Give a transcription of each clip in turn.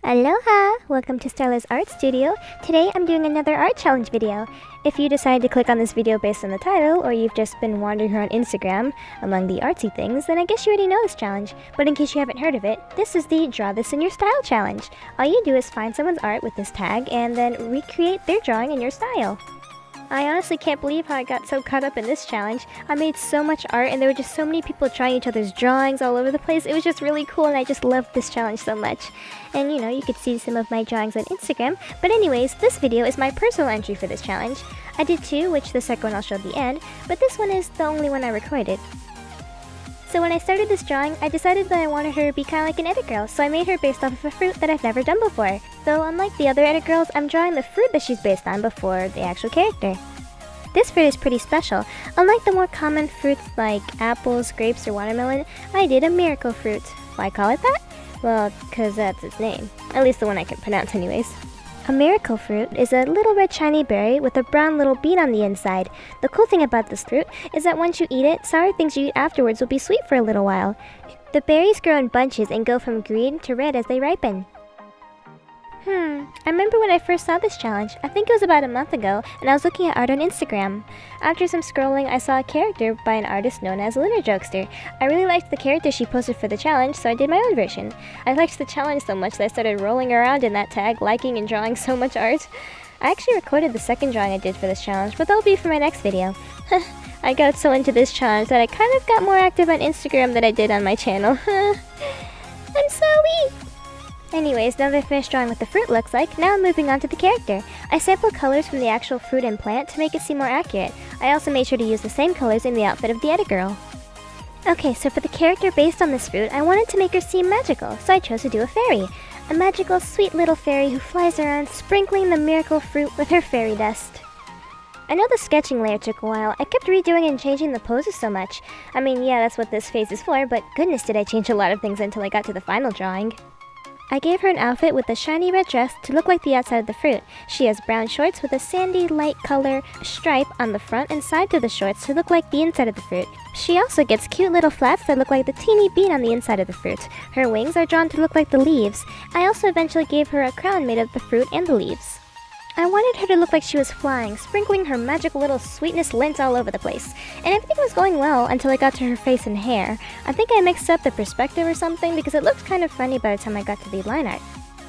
Aloha! Welcome to Starla's Art Studio. Today I'm doing another art challenge video. If you decided to click on this video based on the title, or you've just been wandering around Instagram among the artsy things, then I guess you already know this challenge. But in case you haven't heard of it, this is the Draw This in Your Style challenge. All you do is find someone's art with this tag and then recreate their drawing in your style. I honestly can't believe how I got so caught up in this challenge. I made so much art and there were just so many people trying each other's drawings all over the place. It was just really cool and I just loved this challenge so much. And you know, you could see some of my drawings on Instagram. But anyways, this video is my personal entry for this challenge. I did two, which the second one I'll show at the end, but this one is the only one I recorded. So when I started this drawing, I decided that I wanted her to be kind of like an edit girl, so I made her based off of a fruit that I've never done before. Though unlike the other edit girls, I'm drawing the fruit that she's based on before the actual character. This fruit is pretty special. Unlike the more common fruits like apples, grapes, or watermelon, I did a miracle fruit. Why call it that? Well, cause that's its name. At least the one I can pronounce anyways. A miracle fruit is a little red shiny berry with a brown little bean on the inside. The cool thing about this fruit is that once you eat it, sour things you eat afterwards will be sweet for a little while. The berries grow in bunches and go from green to red as they ripen. I remember when I first saw this challenge. I think it was about a month ago, and I was looking at art on Instagram. After some scrolling, I saw a character by an artist known as Lunar Jokester. I really liked the character she posted for the challenge, so I did my own version. I liked the challenge so much that I started rolling around in that tag, liking and drawing so much art. I actually recorded the second drawing I did for this challenge, but that'll be for my next video. I got so into this challenge that I kind of got more active on Instagram than I did on my channel. I'm so weak! Anyways, now that I've finished drawing what the fruit looks like, now I'm moving on to the character. I sampled colors from the actual fruit and plant to make it seem more accurate. I also made sure to use the same colors in the outfit of the edit girl. Okay, so for the character based on this fruit, I wanted to make her seem magical, so I chose to do a fairy. A magical, sweet little fairy who flies around, sprinkling the miracle fruit with her fairy dust. I know the sketching layer took a while. I kept redoing and changing the poses so much. I mean, yeah, that's what this phase is for, but goodness did I change a lot of things until I got to the final drawing. I gave her an outfit with a shiny red dress to look like the outside of the fruit. She has brown shorts with a sandy light color stripe on the front and side to the shorts to look like the inside of the fruit. She also gets cute little flaps that look like the teeny bean on the inside of the fruit. Her wings are drawn to look like the leaves. I also eventually gave her a crown made of the fruit and the leaves. I wanted her to look like she was flying, sprinkling her magical little sweetness lint all over the place. And everything was going well until I got to her face and hair. I think I mixed up the perspective or something because it looked kind of funny by the time I got to the line art.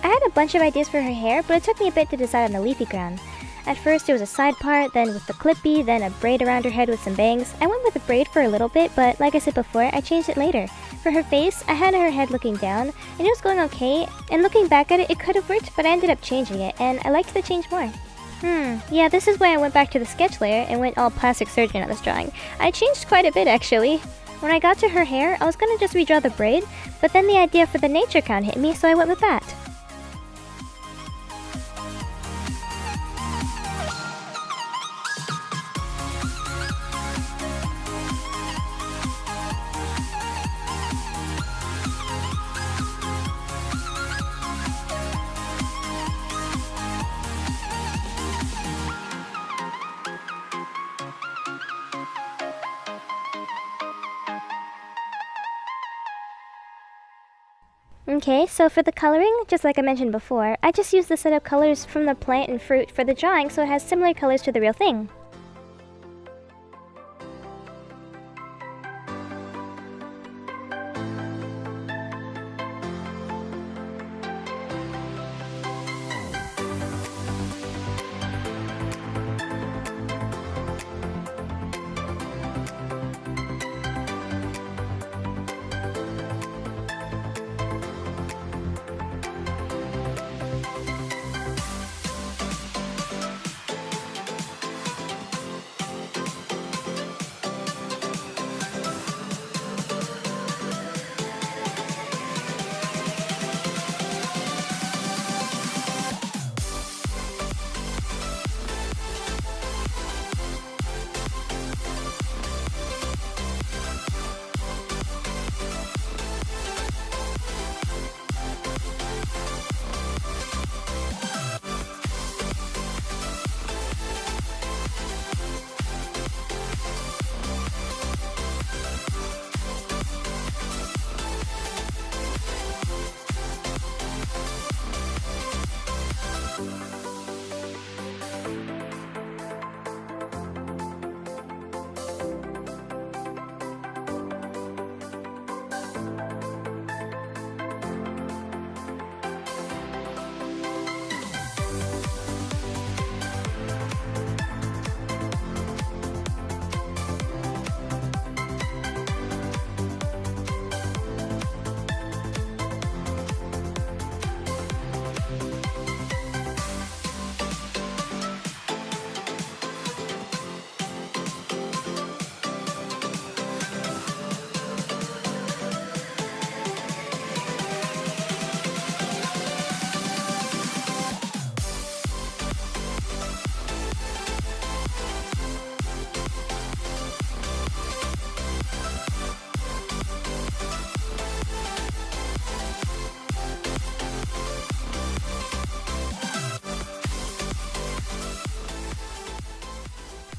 I had a bunch of ideas for her hair, but it took me a bit to decide on the leafy crown. At first it was a side part, then with the clippy, then a braid around her head with some bangs. I went with a braid for a little bit, but like I said before, I changed it later. For her face, I had her head looking down, and it was going okay, and looking back at it, it could have worked, but I ended up changing it, and I liked the change more. Yeah, this is why I went back to the sketch layer and went all plastic surgeon on this drawing. I changed quite a bit, actually. When I got to her hair, I was gonna just redraw the braid, but then the idea for the nature crown hit me, so I went with that. Okay, so for the coloring, just like I mentioned before, I just used the set of colors from the plant and fruit for the drawing so it has similar colors to the real thing.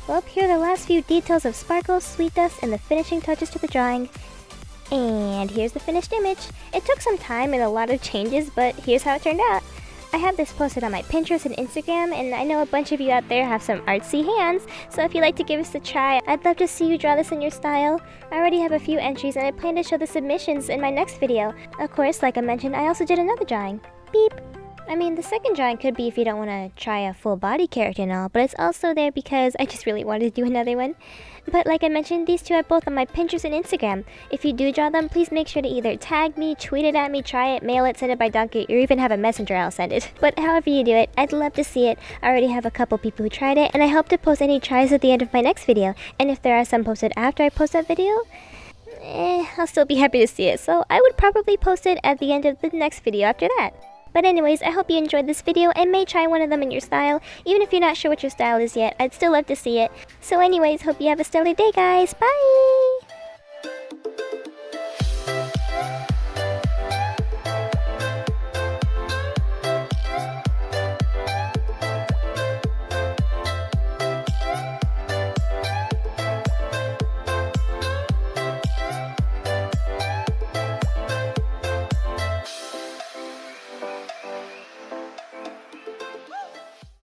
Well, here are the last few details of sparkles, sweet dust, and the finishing touches to the drawing. And here's the finished image. It took some time and a lot of changes, but here's how it turned out. I have this posted on my Pinterest and Instagram, and I know a bunch of you out there have some artsy hands, so if you'd like to give us a try, I'd love to see you draw this in your style. I already have a few entries, and I plan to show the submissions in my next video. Of course, like I mentioned, I also did another drawing. Beep! I mean, the second drawing could be if you don't want to try a full body character and all, but it's also there because I just really wanted to do another one. But like I mentioned, these two are both on my Pinterest and Instagram. If you do draw them, please make sure to either tag me, tweet it at me, try it, mail it, send it by donkey, or even have a messenger, I'll send it. But however you do it, I'd love to see it. I already have a couple people who tried it, and I hope to post any tries at the end of my next video. And if there are some posted after I post that video, I'll still be happy to see it. So I would probably post it at the end of the next video after that. But anyways, I hope you enjoyed this video and may try one of them in your style. Even if you're not sure what your style is yet, I'd still love to see it. So anyways, hope you have a stellar day, guys. Bye!